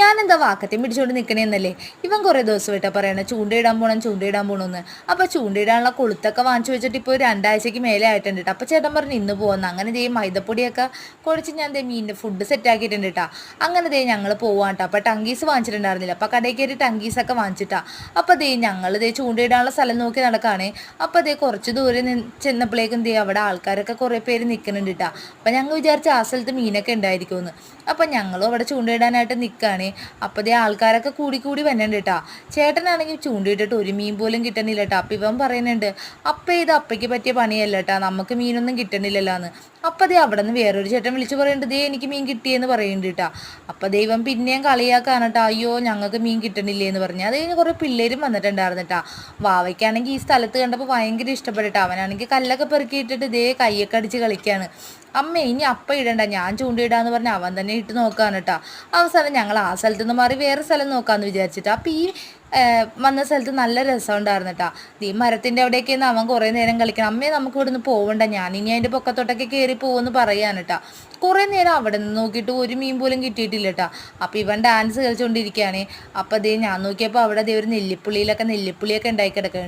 ഞാൻ എന്താ വാക്കത്തെയും പിടിച്ചുകൊണ്ട് നിൽക്കണേന്നല്ലേ. ഇവൻ കുറേ ദിവസമായിട്ടാണ് പറയണേ ചൂണ്ടയിടാൻ പോകണമെന്ന്. അപ്പോൾ ചൂണ്ടയിടാനുള്ള കൊളുത്തൊക്കെ വാങ്ങിച്ചു വെച്ചിട്ട് ഇപ്പോൾ 2 ആഴ്ചയ്ക്ക് മേലെ ആയിട്ടുണ്ട് കേട്ടോ. അപ്പോൾ ചേട്ടൻ പറഞ്ഞു ഇന്ന് പോകുന്നു. അങ്ങനെ ദേ മൈദപ്പൊടിയൊക്കെ കുഴച്ച് ഞാൻ ദേ മീനിൻ്റെ ഫുഡ് സെറ്റ് ആക്കിയിട്ടുണ്ട് കേട്ടോ. അങ്ങനെ ദേ ഞങ്ങൾ പോവാൻ കേട്ടോ. അപ്പോൾ ടങ്കീസ് വാങ്ങിച്ചിട്ടുണ്ടായിരുന്നില്ല. അപ്പോൾ കടയിൽ കയറി ടങ്കീസൊക്കെ വാങ്ങിച്ചിട്ടാ. അപ്പോൾ ദേ ഞങ്ങൾ ദേ ചൂണ്ടയിടാനുള്ള സ്ഥലം നോക്കി നടക്കുകയാണ്. അപ്പോൾ ദേ കുറച്ച് ദൂരെ ചെന്നപ്പോഴേക്കും ദേ അവിടെ ആൾക്കാരൊക്കെ കുറേ പേര് നിൽക്കുന്നുണ്ട് കേട്ടോ. അപ്പോൾ ഞങ്ങൾ വിചാരിച്ച ആ സ്ഥലത്ത് മീനൊക്കെ ഉണ്ടായിരിക്കുമെന്ന്. അപ്പം ഞങ്ങളും അവിടെ ചൂണ്ടയിടാനായിട്ട് നിൽക്കുകയാണ്. അപ്പോൾ ദേ ആൾക്കാരൊക്കെ കൂടി വന്നിട്ടുണ്ട് കേട്ടോ. ചേട്ടനാണെങ്കിൽ ചൂണ്ടയിട്ടിട്ട് ഒരു മീൻ പോലും കിട്ടണില്ല കേട്ടോ. അപ്പം ഇവൻ പറയുന്നുണ്ട് ഇത് അപ്പയ്ക്ക് പറ്റിയ പണിയല്ല കേട്ടോ, നമുക്ക് മീനൊന്നും കിട്ടണില്ലല്ലോ എന്ന്. അപ്പം ദേ അവിടെ നിന്ന് വേറൊരു ചേട്ടൻ വിളിച്ച് പറയുന്നുണ്ട് ദേ എനിക്ക് മീൻ കിട്ടിയെന്ന് പറയുന്നുണ്ട് കേട്ടോ. അപ്പം ദൈവം പിന്നെയും കളിയാക്കാണ് കേട്ടോ, അയ്യോ ഞങ്ങൾക്ക് മീൻ കിട്ടണില്ലേ എന്ന് പറഞ്ഞു. അത് കഴിഞ്ഞ് കുറേ പിള്ളേരും വന്നിട്ടുണ്ടായിരുന്നു കേട്ടോ. വാവയ്ക്കാണെങ്കിൽ ഈ സ്ഥലത്ത് കണ്ടപ്പോൾ ഭയങ്കര ഇഷ്ടപ്പെട്ടിട്ട് അവനാണെങ്കിൽ കല്ലൊക്കെ പെറുക്കിയിട്ടിട്ട് ദേ കയ്യൊക്കെ അടിച്ച് കളിക്കുകയാണ്. അമ്മ ഇനി അപ്പം ഇടണ്ട, ഞാൻ ചൂണ്ടയിടാന്ന് പറഞ്ഞ് അവൻ തന്നെ ഇട്ട് നോക്കാണ് കേട്ടോ. അവസാനം ഞങ്ങൾ ആ സ്ഥലത്ത് നിന്ന് മാറി വേറെ സ്ഥലം നോക്കാമെന്ന് വിചാരിച്ചിട്ട്. അപ്പം ഈ വന്ന സ്ഥലത്ത് നല്ല രസം ഉണ്ടായിരുന്നു കേട്ടോ. ഈ മരത്തിൻ്റെ അവിടേക്ക് അവൻ കുറേ നേരം കളിക്കണം. അമ്മയെ നമുക്ക് ഇവിടെ നിന്ന് പോകണ്ട, ഞാൻ ഇനി അതിൻ്റെ പൊക്കത്തോട്ടൊക്കെ കയറി പോകുമെന്ന് പറയാൻ കേട്ടോ. കുറേ നേരം അവിടെ നിന്ന് നോക്കിയിട്ട് ഒരു മീൻ പോലും കിട്ടിയിട്ടില്ല കേട്ടോ. അപ്പോൾ ഇവൻ ഡാൻസ് കളിച്ചുകൊണ്ടിരിക്കുകയാണ്. അപ്പോൾ അതേ ഞാൻ നോക്കിയപ്പോൾ അവിടെ അതേ ഒരു നെല്ലിപ്പുള്ളിയൊക്കെ ഉണ്ടായി കിടക്കുന്നുണ്ട്.